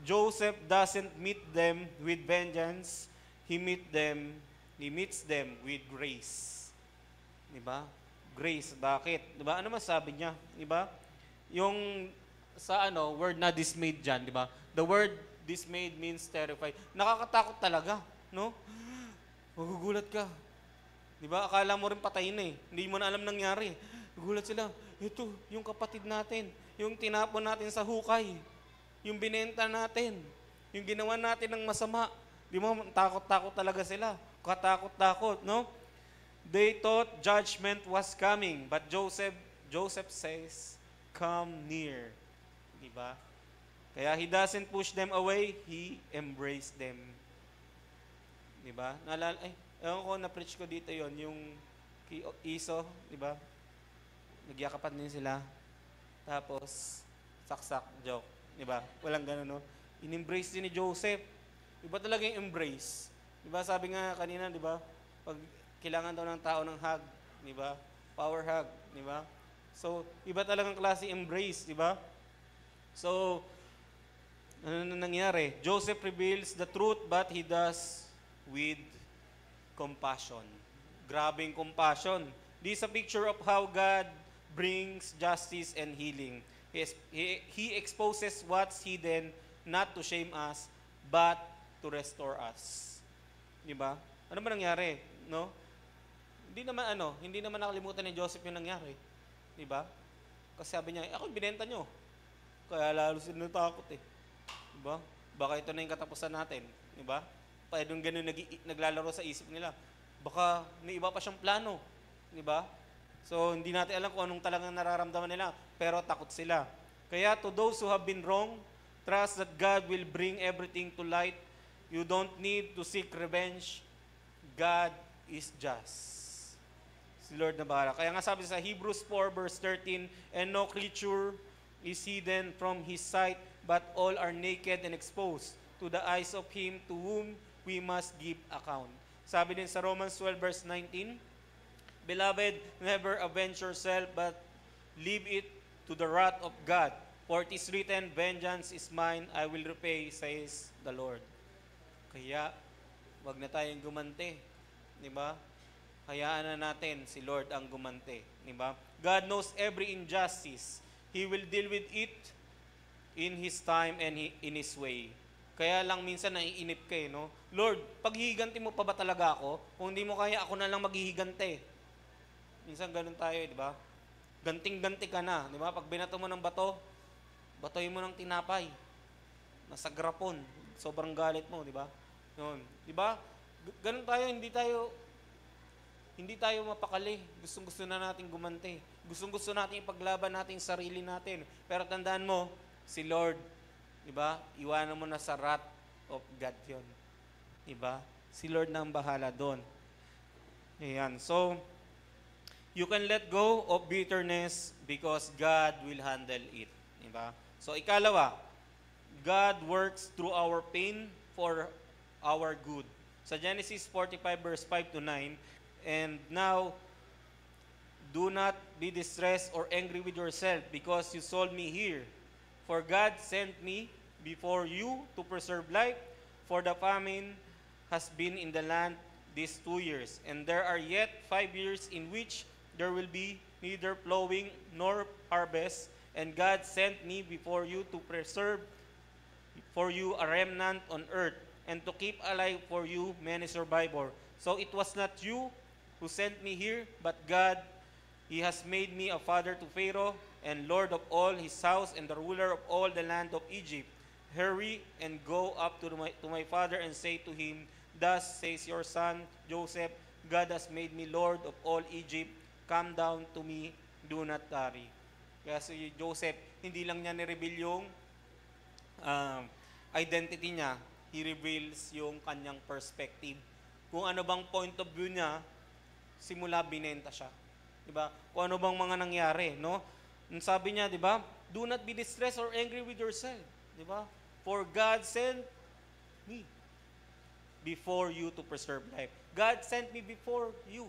Joseph doesn't meet them with vengeance. He meets them with grace. Di ba? Grace, bakit? Di ba? Ano masabi niya? Di ba? Yung sa word na dismayed dyan, di ba? The word dismayed means terrified. Nakakatakot talaga, no? Magugulat ka. Di ba? Akala mo rin patay na eh. Hindi mo na alam nangyari. Gugulat sila. Ito, yung kapatid natin. Yung tinapon natin sa hukay. Yung binenta natin. Yung ginawa natin ng masama. Di mo, takot-takot talaga sila. Katakot-takot, no? They thought judgment was coming, but Joseph says, "Come near." Di ba? Kaya he doesn't push them away, he embraced them. Di ba? Ewan ko, na-preach ko dito yon yung Iso, di ba? Nagyakapan din sila. Tapos, saksak, joke. Di ba? Walang gano'n, no? In-embrace din ni Joseph. Iba talaga yung embrace. Di ba? Sabi nga kanina, di ba? Pag kailangan daw ng tao ng hug, di ba? Power hug, di ba? So, iba talagang klase embrace, di ba? So, ano na nangyari? Joseph reveals the truth, but he does with compassion. Grabing compassion. This is a picture of how God brings justice and healing. He exposes what's hidden, not to shame us, but to restore us. Di ba? Ano ba nangyari? No? Hindi naman nakalimutan ni Joseph yung nangyari. Di ba? Kasi sabi niya, ako binenta nyo. Kaya lalo sila natakot eh. Di ba? Baka ito na yung katapusan natin. Di ba? Pwede yung ganun naglalaro sa isip nila. Baka may iba pa siyang plano. Di ba? So, hindi natin alam kung anong talagang nararamdaman nila, pero takot sila. Kaya to those who have been wrong, trust that God will bring everything to light. You don't need to seek revenge. God is just. Si Lord na bahala. Kaya nga sabi sa Hebrews 4 verse 13, "And no creature is hidden from His sight, but all are naked and exposed to the eyes of Him to whom we must give account." Sabi din sa Romans 12 verse 19, "Beloved, never avenge yourself, but leave it to the wrath of God. For it is written, vengeance is mine, I will repay, says the Lord." Kaya, wag na tayong gumante. Di ba? Hayaan na natin si Lord ang gumante. Di ba? God knows every injustice. He will deal with it in His time and in His way. Kaya lang minsan naiinip ka no? Lord, paghihiganti mo pa ba talaga ako? Kung hindi mo kaya, ako na lang maghihigante. Minsan ganun tayo, di ba? Ganting-ganti ka na, di ba? Pag binato mo ng bato, batoy mo ng tinapay. Nasa grapon, sobrang galit mo, di ba? Yun, di ba? Ganun tayo, hindi tayo mapakali. Gustong-gusto na natin gumante. Gustong-gusto natin ipaglaban natin sarili natin. Pero tandaan mo, si Lord, di ba? Iwanan mo na sa wrath of God yun. Di ba? Si Lord na ang bahala doon. Ayan. So, you can let go of bitterness because God will handle it. Diba? So, ikalawa, God works through our pain for our good. Sa Genesis 45 verse 5 to 9, "And now Do not be distressed or angry with yourself because you sold me here. For God sent me before you to preserve life, for the famine has been in the land these 2 years, and there are yet 5 years in which there will be neither plowing nor harvest, and God sent me before you to preserve for you a remnant on earth, and to keep alive for you many survivors. So it was not you who sent me here, but God. He has made me a father to Pharaoh, and lord of all his house, and the ruler of all the land of Egypt. Hurry and go up to my father and say to him, Thus says your son Joseph, God has made me lord of all Egypt. Come down to me, do not tarry. Kaya si Joseph, hindi lang niya nireveal yung um, identity niya, he reveals yung kanyang perspective. Kung ano bang point of view niya, simula binenta siya. 'Di ba? Kung ano bang mga nangyari, no? Sabi niya, 'di ba? Do not be distressed or angry with yourself, 'di ba? For God sent me before you to preserve life. God sent me before you.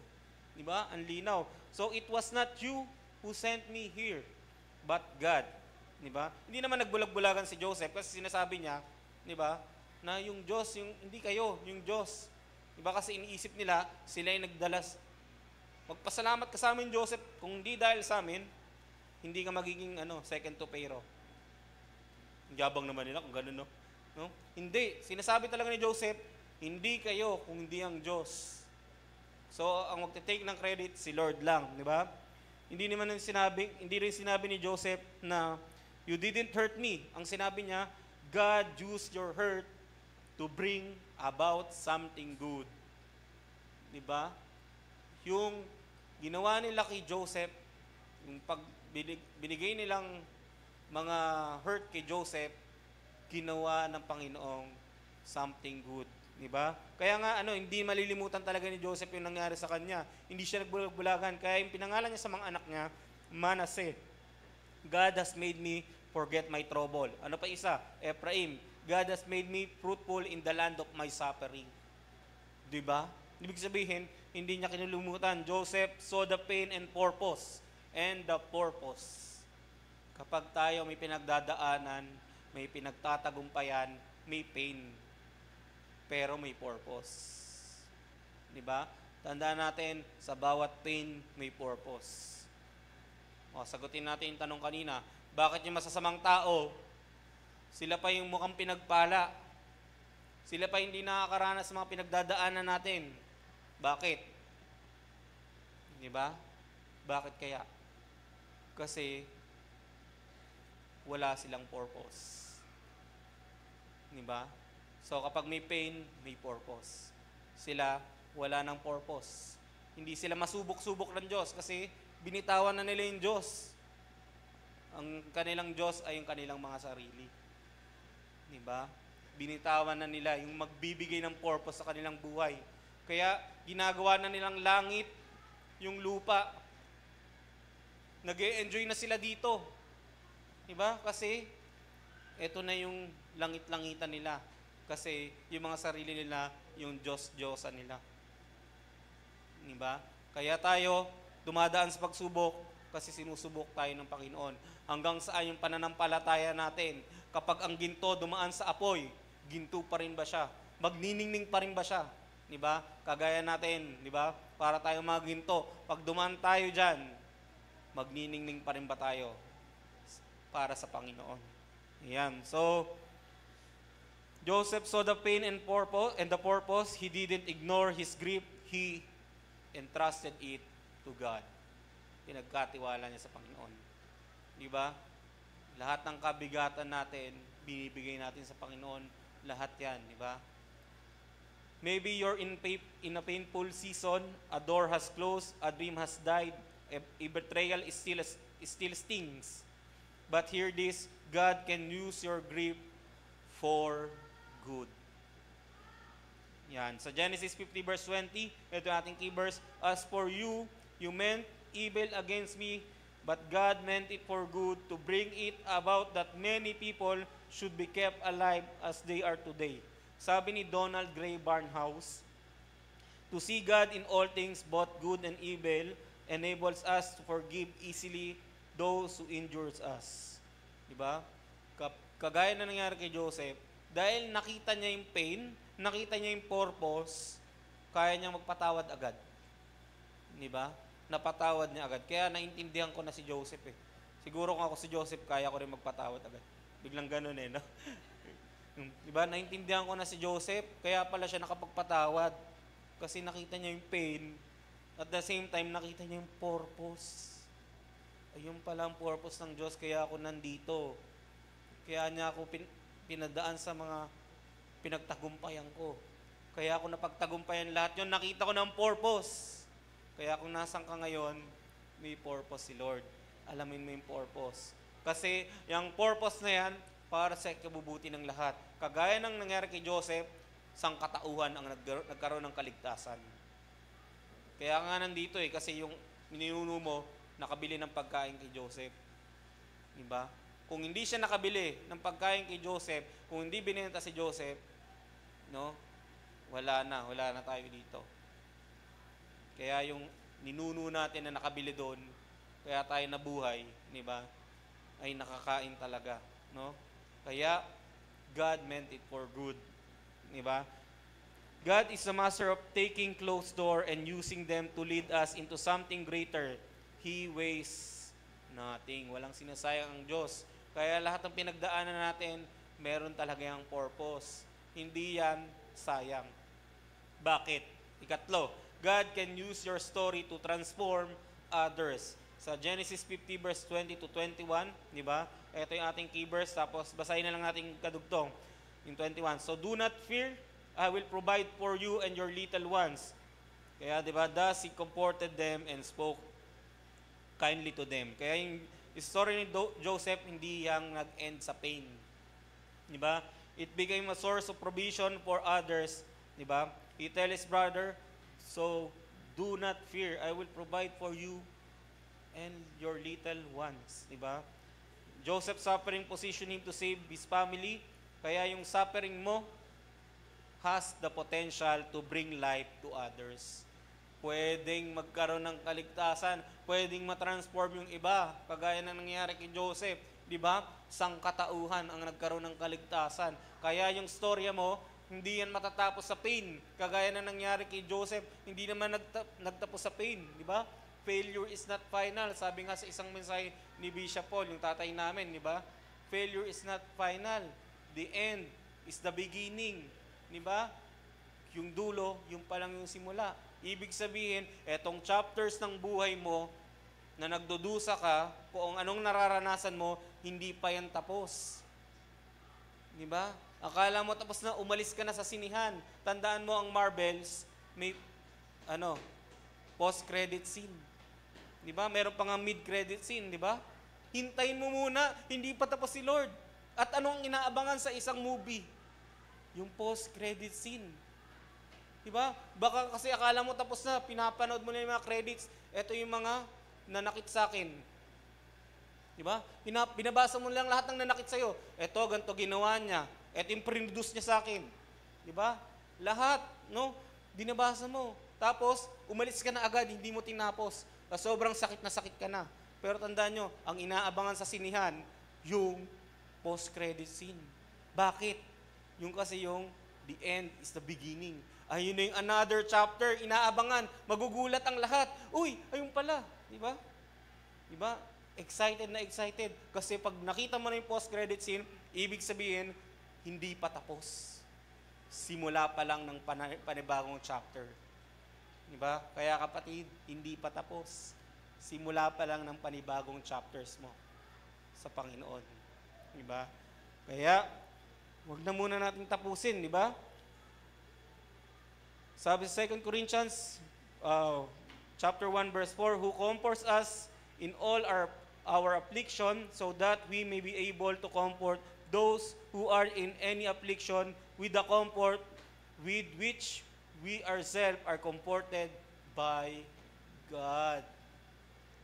'Di ba? Ang linaw. So it was not you who sent me here, but God. 'Di ba? Hindi naman nagbulag-bulagan si Joseph kasi sinasabi niya, 'di ba? Na yung Diyos, yung hindi kayo, yung Diyos. 'Di ba? Kasi iniisip nila sila yung nagdalas. Magpasalamat ka sa amin, Joseph. Kung hindi dahil sa amin, hindi ka magiging second to Pharaoh. Ang yabang naman nila kung gano'n, no? No? Hindi. Sinasabi talaga ni Joseph, hindi kayo kung hindi ang Diyos. So, ang magte-take ng credit, si Lord lang, di ba? Hindi rin sinabi ni Joseph na, you didn't hurt me. Ang sinabi niya, God used your hurt to bring about something good. Di ba? Yung ginawa nila kay Joseph, yung binigay nilang mga hurt kay Joseph, ginawa ng Panginoong something good. Di ba? Kaya nga, hindi malilimutan talaga ni Joseph yung nangyari sa kanya. Hindi siya nagbulag-bulagan. Kaya yung pinangalan niya sa mga anak niya, Manasseh. God has made me forget my trouble. Ano pa isa? Ephraim. God has made me fruitful in the land of my suffering. Di ba? Ibig sabihin, hindi niya kinulumutan. Joseph saw the pain and purpose. And the purpose. Kapag tayo may pinagdadaanan, may pinagtatagumpayan, may pain. Pero may purpose. Di ba? Tandaan natin, sa bawat pain, may purpose. Sagutin natin yung tanong kanina, bakit yung masasamang tao, sila pa yung mukhang pinagpala? Sila pa hindi nakakaranas sa mga pinagdadaanan natin. Bakit? Di ba? Bakit kaya? Kasi wala silang purpose. Di ba? So kapag may pain, may purpose. Sila wala ng purpose. Hindi sila masubok-subok ng Diyos kasi binitawan na nila yung Diyos. Ang kanilang Diyos ay yung kanilang mga sarili. Di ba? Binitawan na nila yung magbibigay ng purpose sa kanilang buhay. Kaya ginagawa na nilang langit, yung lupa. Nag-e-enjoy na sila dito. Diba? Kasi eto na yung langit-langitan nila. Kasi yung mga sarili nila, yung Diyos-Diyosan nila. Diba? Kaya tayo, dumadaan sa pagsubok kasi sinusubok tayo ng Panginoon. Hanggang saan yung pananampalataya natin. Kapag ang ginto dumaan sa apoy, ginto pa rin ba siya? Magniningning pa rin ba siya? Diba? Kagaya natin, diba? Para tayo mga ginto. Pag dumaan tayo dyan, magniningning pa rin ba tayo para sa Panginoon? Ayan. So, Joseph saw the pain and the purpose. He didn't ignore his grief. He entrusted it to God. Pinagkatiwala niya sa Panginoon. Diba? Lahat ng kabigatan natin, binibigay natin sa Panginoon. Lahat yan, diba? Maybe you're in a painful season, a door has closed, a dream has died, a betrayal still stings. But hear this, God can use your grief for good. Yan. Sa Genesis 50 verse 20, ito ating key verse, as for you, you meant evil against me, but God meant it for good to bring it about that many people should be kept alive as they are today. Sabi ni Donald Gray Barnhouse, to see God in all things, both good and evil, enables us to forgive easily those who injures us. Diba? Kagaya na nangyari kay Joseph, dahil nakita niya yung pain, nakita niya yung purpose, kaya niyang magpatawad agad. Diba? Napatawad niya agad. Kaya naintindihan ko na si Joseph eh. Siguro kung ako si Joseph, kaya ko rin magpatawad agad. Biglang ganun eh, no? Diba? Naintindihan ko na si Joseph, kaya pala siya nakapagpatawad. Kasi nakita niya yung pain, at the same time, nakita niya yung purpose. Ayun pala ang purpose ng Diyos, kaya ako nandito. Kaya niya ako pinadaan sa mga pinagtagumpayan ko. Kaya ako napagtagumpayan lahat yun, nakita ko ng purpose. Kaya kung nasan ka ngayon, may purpose si Lord. Alamin mo yung purpose. Kasi yung purpose na yan, para sa ikabubuti ng lahat. Kagaya ng nangyari kay Joseph, sangkatauhan ang nagkaroon ng kaligtasan. Kaya nga nandito eh, kasi yung ninuno mo, nakabili ng pagkain kay Joseph. Diba? Kung hindi siya nakabili ng pagkain kay Joseph, kung hindi binenta si Joseph, no, wala na tayo dito. Kaya yung ninuno natin na nakabili doon, kaya tayo nabuhay, diba, ay nakakain talaga. No? Kaya, God meant it for good. Diba? God is the master of taking closed door and using them to lead us into something greater. He wastes nothing. Walang sinasayang ang Diyos. Kaya lahat ng pinagdaanan natin, meron talaga yung purpose. Hindi yan sayang. Bakit? Ikatlo, God can use your story to transform others. Sa Genesis 50 verse 20 to 21, di ba? Ito yung ating key verse, tapos basahin na lang natin kadugtong, yung 21. So do not fear, I will provide for you and your little ones. Kaya di ba, thus he comforted them and spoke kindly to them. Kaya yung story ni Joseph, hindi yang nag-end sa pain. Di ba? It became a source of provision for others. Di ba? He tell his brother, so do not fear, I will provide for you and your little ones. Di ba? Joseph's suffering positioned him to save his family. Kaya yung suffering mo has the potential to bring life to others. Pwedeng magkaroon ng kaligtasan, pwedeng matransform yung iba, kagaya na nangyari kay Joseph. Di ba? Sangkatauhan ang nagkaroon ng kaligtasan. Kaya yung storya mo, hindi yan matatapos sa pain. Kagaya na nangyari kay Joseph, hindi naman nagtapos sa pain. Di ba? Failure is not final. Sabi nga sa isang mensahe ni Bishop Paul, yung tatay namin, di ba? Failure is not final. The end is the beginning. Di ba? Yung dulo, yung palang yung simula. Ibig sabihin, etong chapters ng buhay mo na nagdudusa ka, kung anong nararanasan mo, hindi pa yan tapos. Di ba? Akala mo tapos na, umalis ka na sa sinihan. Tandaan mo ang Marvels, may post-credit scene. Di ba? Meron pa nga mid-credit scene, di ba? Hintayin mo muna, hindi pa tapos si Lord. At ano ang inaabangan sa isang movie? Yung post-credit scene. Di ba? Baka kasi akala mo tapos na, pinapanood mo na yung mga credits, eto yung mga nanakit sa akin. Di ba? Binabasa mo lang lahat ng nanakit sa'yo. Eto, ganito ginawa niya. Eto yung produce niya sa akin. Di ba? Lahat, no? Binabasa mo. Tapos, umalis ka na agad, hindi mo tinapos. Sobrang sakit na sakit ka na. Pero tandaan nyo, ang inaabangan sa sinihan, yung post-credit scene. Bakit? Yung kasi yung the end is the beginning. Ayun na yung another chapter, inaabangan, magugulat ang lahat. Uy, ayun pala. Di ba? Di ba? Excited na excited. Kasi pag nakita mo na yung post-credit scene, ibig sabihin, hindi pa tapos. Simula pa lang ng panibagong chapter. Diba? Kaya kapatid, hindi pa tapos. Simula pa lang ng panibagong chapters mo sa Panginoon. Diba? Kaya, wag na muna natin tapusin, diba? Sabi sa 2 Corinthians, chapter 1, verse 4, who comforts us in all our affliction, so that we may be able to comfort those who are in any affliction with the comfort with which we ourselves are comforted by God.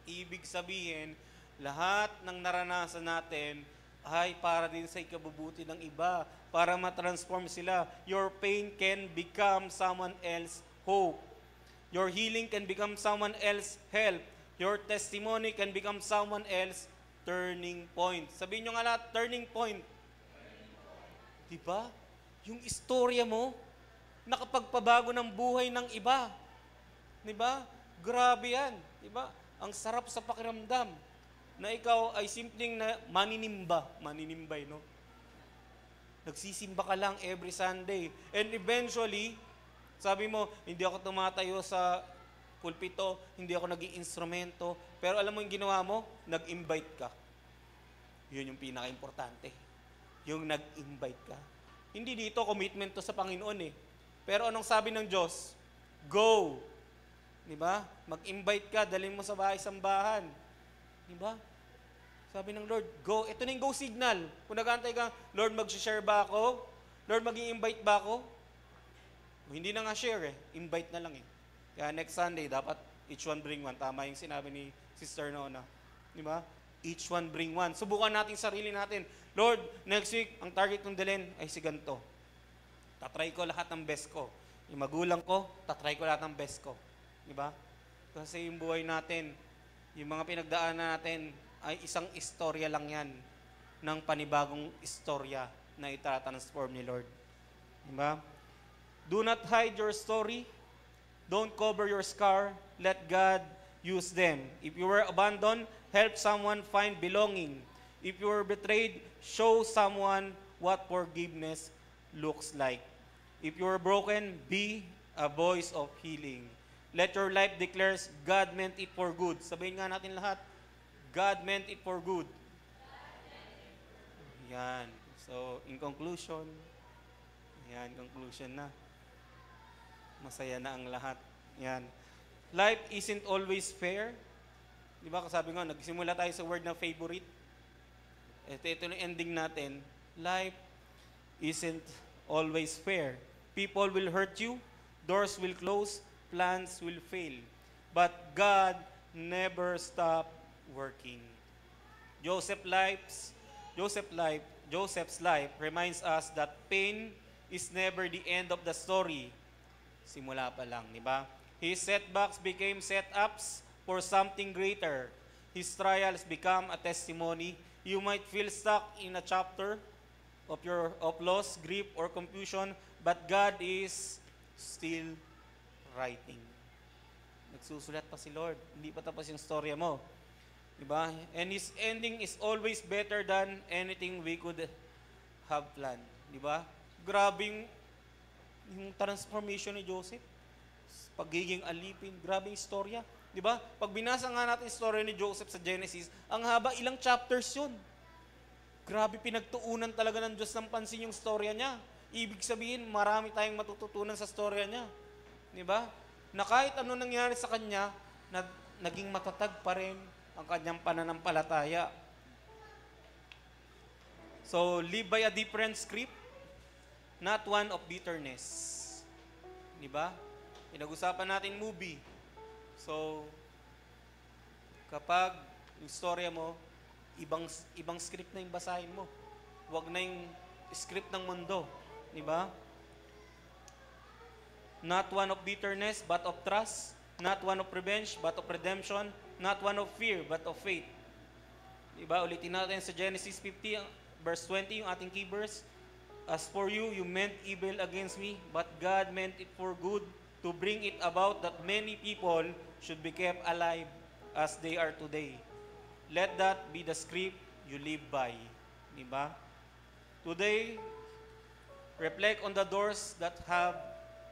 Ibig sabihin, lahat ng naranasan natin ay para din sa ikabubuti ng iba, para matransform sila. Your pain can become someone else's hope. Your healing can become someone else's help. Your testimony can become someone else's turning point. Sabihin nyo nga lahat, turning point. Diba? Yung istorya mo, nakapagpabago ng buhay ng iba. Diba? Grabe yan. Diba? Ang sarap sa pakiramdam na ikaw ay simpleng na maninimbay, no? Nagsisimba ka lang every Sunday. And eventually, sabi mo, hindi ako tumatayo sa pulpito, hindi ako naging instrumento, pero alam mo yung ginawa mo? Nag-invite ka. Yun yung pinaka-importante. Yung nag-invite ka. Hindi dito, commitment to sa Panginoon eh. Pero anong sabi ng Diyos? Go! Diba? Mag-invite ka, dalhin mo sa bahay-sambahan. Diba? Sabi ng Lord, go. Ito na yung go signal. Kung nag-aantay ka, Lord, mag-share ba ako? Lord, mag-i-invite ba ako? Hindi na nga share eh. Invite na lang eh. Kaya next Sunday, dapat each one bring one. Tama yung sinabi ni Sister Nona. Di ba? Each one bring one. Subukan natin sarili natin. Lord, next week, ang target kong dalhin ay si ganito. Tatry ko lahat ng best ko. Yung magulang ko, tatry ko lahat ng best ko. Di ba? Kasi yung buhay natin, yung mga pinagdaanan natin, ay isang istorya lang yan ng panibagong istorya na itatransform ni Lord. Diba? Do not hide your story. Don't cover your scar. Let God use them. If you were abandoned, help someone find belonging. If you were betrayed, show someone what forgiveness looks like. If you were broken, be a voice of healing. Let your life declares God meant it for good. Sabihin nga natin lahat, God meant it for good. Yan. So, in conclusion, conclusion na. Masaya na ang lahat. Yan. Life isn't always fair. Di ba, kasabi nga, nagsimula tayo sa word na favorite. Ito yung ending natin. Life isn't always fair. People will hurt you. Doors will close. Plans will fail. But God never stops working. Joseph's life reminds us that pain is never the end of the story. Simula pa lang, di ba? His setbacks became setups for something greater. His trials become a testimony. You might feel stuck in a chapter of loss, grief, or confusion, but God is still writing. Nagsusulat pa si Lord. Hindi pa tapos yung storya mo. Diba? And His ending is always better than anything we could have planned. Diba? Grabe yung transformation ni Joseph. Pagiging alipin. Grabe yung storya. Diba? Pag binasa nga natin yung story ni Joseph sa Genesis, ang haba, ilang chapters yun. Grabe, pinagtuunan talaga ng Diyos ng pansin yung storya niya. Ibig sabihin, marami tayong matututunan sa storya niya. Diba? Na kahit ano nangyari sa kanya, naging matatag pa rin ang kanyang pananampalataya. So, live by a different script, not one of bitterness. Diba? Pinag-usapan natin movie. So, kapag yung storya mo, ibang script na yung basahin mo. Huwag na yung script ng mundo. Diba? Not one of bitterness, but of trust. Not one of revenge, but of redemption. Not one of fear, but of faith. Diba? Ulitin natin sa Genesis 50, verse 20, yung ating key verse. As for you, you meant evil against me, but God meant it for good, to bring it about that many people should be kept alive as they are today. Let that be the script you live by. Diba? Today, reflect on the doors that have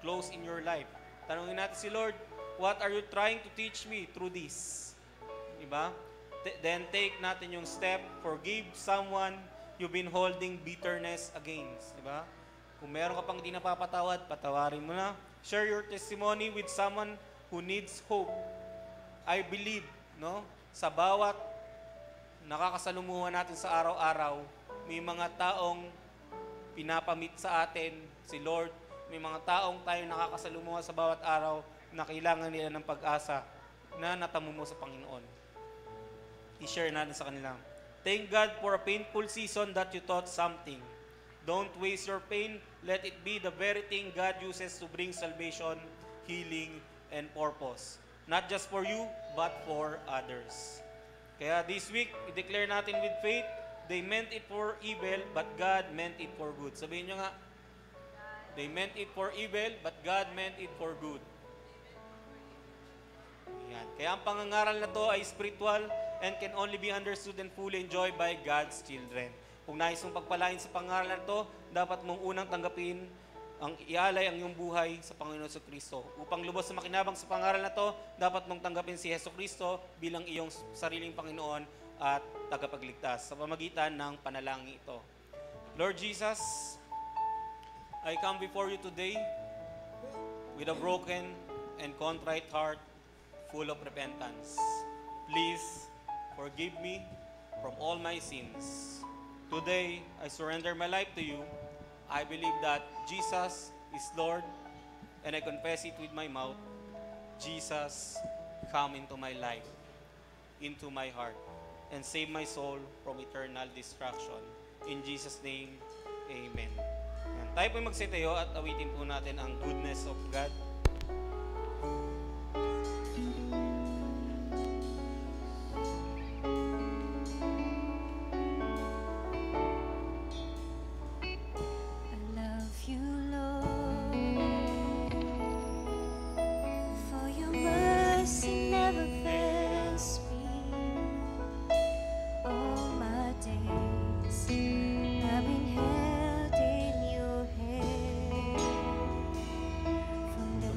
closed in your life. Tanungin natin si Lord, what are you trying to teach me through this? Diba? Then take natin yung step, forgive someone you've been holding bitterness against. Diba? Kung meron ka pang di napapatawad, patawarin mo na. Share your testimony with someone who needs hope. I believe, no? Sa bawat nakakasalumuhan natin sa araw-araw, may mga taong pinapamit sa atin si Lord. May mga taong tayo nakakasalumuhan sa bawat araw na kailangan nila ng pag-asa na natamo mo sa Panginoon. I-share natin sa kanila. Thank God for a painful season that you taught something. Don't waste your pain. Let it be the very thing God uses to bring salvation, healing, and purpose. Not just for you, but for others. Kaya this week, i-declare natin with faith, they meant it for evil, but God meant it for good. Sabihin nyo nga, they meant it for evil, but God meant it for good. Yan. Kaya ang pangangaral na to ay spiritual and can only be understood and fully enjoyed by God's children. Kung nais mong pagpalain sa pangangaral na to, dapat mong unang tanggapin ang ialay ang iyong buhay sa Panginoon sa Kristo. Upang lubos na makinabang sa pangaral na to, dapat mong tanggapin si Hesus Kristo bilang iyong sariling Panginoon at tagapagligtas sa pamagitan ng panalangin ito. Lord Jesus, I come before you today with a broken and contrite heart full of repentance. Please forgive me from all my sins. Today, I surrender my life to you. I believe that Jesus is Lord, and I confess it with my mouth. Jesus, come into my life, into my heart, and save my soul from eternal destruction. In Jesus' name, Amen. Yan. Tayo po magsitayo at awitin po natin ang goodness of God. From the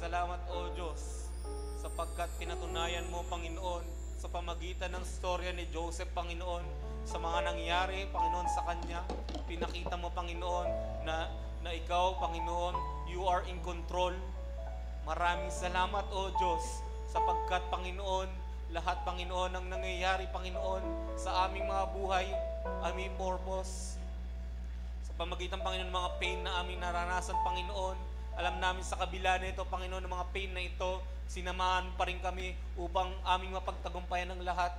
salamat, O Diyos, sapagkat pinatunayan mo, Panginoon, sa pamagitan ng storya ni Joseph, Panginoon, sa mga nangyari, Panginoon, sa kanya. Pinakita mo, Panginoon, na ikaw, Panginoon, you are in control. Maraming salamat, O Diyos, sapagkat, Panginoon, lahat, Panginoon, ang nangyayari, Panginoon, sa aming mga buhay, aming purpose. Sa pamagitan, Panginoon, mga pain na aming naranasan, Panginoon, alam namin sa kabila na ito, Panginoon, ng mga pain na ito, sinamahan pa rin kami upang aming mapagtagumpayan ng lahat.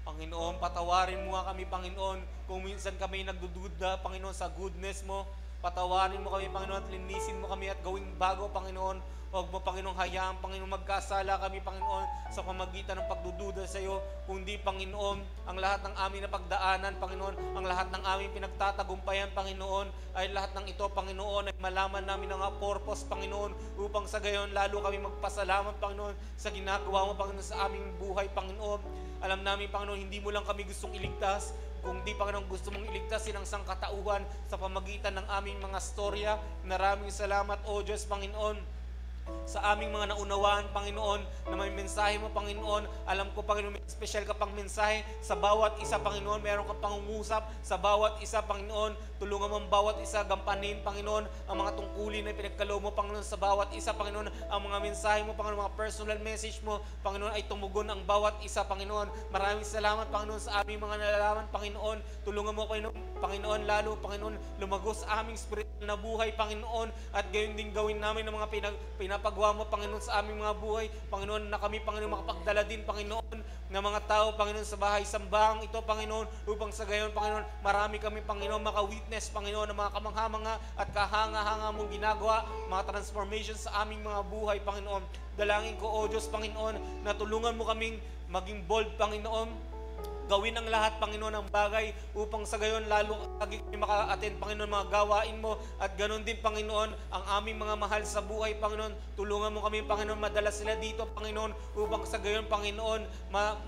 Panginoon, patawarin mo nga kami, Panginoon, kung minsan kami nagdududa, Panginoon, sa goodness mo. Patawarin mo kami, Panginoon, at linisin mo kami at gawing bago, Panginoon. Huwag mo, Panginoon, hayaan, Panginoon, magkasala kami, Panginoon, sa pamagitan ng pagdududa sa iyo. Kundi, Panginoon, ang lahat ng aming napagdaanan, Panginoon, ang lahat ng aming pinagtatagumpayan, Panginoon, ay lahat ng ito, Panginoon, ay malaman namin ang purpose, Panginoon, upang sa gayon lalo kami magpasalamat, Panginoon, sa ginagawa mo, Panginoon, sa aming buhay, Panginoon. Alam namin, Panginoon, hindi mo lang kami gustong iligtas, kundi, Panginoon, gusto mong iligtasin ang sangkatauhan sa pamagitan ng aming mga storya. Maraming salamat, O Diyos, Panginoon, sa aming mga naunawaan, Panginoon, na may mensahe mo, Panginoon. Alam ko, Panginoon, may special ka pang mensahe sa bawat isa, Panginoon. Meron kang pangungusap sa bawat isa, Panginoon. Tulungan mo ang bawat isa, gampanin, Panginoon, ang mga tungkulin na pinagkaloob mo, Panginoon, sa bawat isa, Panginoon. Ang mga mensahe mo, Panginoon, mga personal message mo, Panginoon, ay tumugon ang bawat isa, Panginoon. Maraming salamat, Panginoon, sa aming mga nalalaman, Panginoon. Tulungan mo, Panginoon, lalo, Panginoon, lumagos sa aming spiritual na buhay, Panginoon, at gayon din gawin namin ng mga pinapagawa mo, Panginoon, sa aming mga buhay, Panginoon, na kami, Panginoon, makapagdala din, Panginoon, ng mga tao, Panginoon, sa bahay sambahang ito, Panginoon, upang sa gayon, Panginoon, marami kami, Panginoon, maka-witness, Panginoon, ng mga kamangha-manga at kahanga-hanga mong ginagawa, mga transformation sa aming mga buhay, Panginoon. Dalangin ko, O Diyos, Panginoon, na tulungan mo kaming maging bold, Panginoon, gawin ang lahat, Panginoon, ng bagay upang sa gayon lalo lagi kami maka-attend, Panginoon, mga gawain mo, at ganoon din, Panginoon, ang aming mga mahal sa buhay, Panginoon. Tulungan mo kami, Panginoon, madala sila dito, Panginoon, upang sa gayon, Panginoon,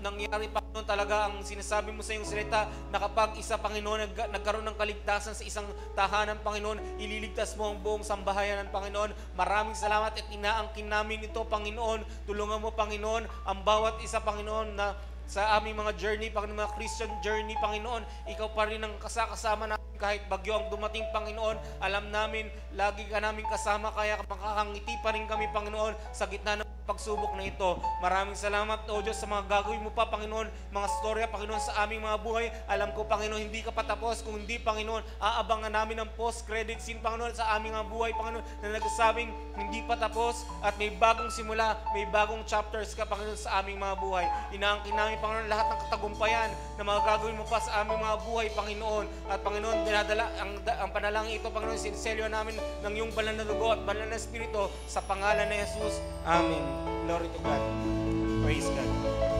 nangyari, Panginoon, talaga ang sinasabi mo sa iyong salita, na kapag isa, Panginoon, nagkaroon ng kaligtasan sa isang tahanan, Panginoon, ililigtas mo ang buong sambahayanan, Panginoon. Maraming salamat at inaangkin namin ito, Panginoon. Tulungan mo, Panginoon, ang bawat isa, Panginoon, na sa aming mga journey, Panginoon, mga Christian journey, Panginoon, ikaw pa rin ang kasama namin kahit bagyo ang dumating, Panginoon. Alam namin, lagi ka namin kasama, kaya makakangiti pa rin kami, Panginoon, sa gitna ng pagsubok na ito. Maraming salamat, O Diyos, sa mga gagawin mo pa, Panginoon, mga storya, Panginoon, sa aming mga buhay. Alam ko, Panginoon, hindi ka patapos, kung hindi, Panginoon, aabangan namin ang post-credit scene, Panginoon, sa aming mga buhay, Panginoon, na nagsasabing hindi pa tapos at may bagong simula, may bagong chapters ka, Panginoon, sa aming mga buhay. Inaangkin namin, Panginoon, lahat ng katagumpayan na mga gagawin mo pa sa aming mga buhay, Panginoon. At Panginoon, dinadala ang panalangin ito, Panginoon, sinselyo namin ng iyong banal na dugo at banal na espiritu sa pangalan ni Jesus. Amen. Glory to God. Praise God.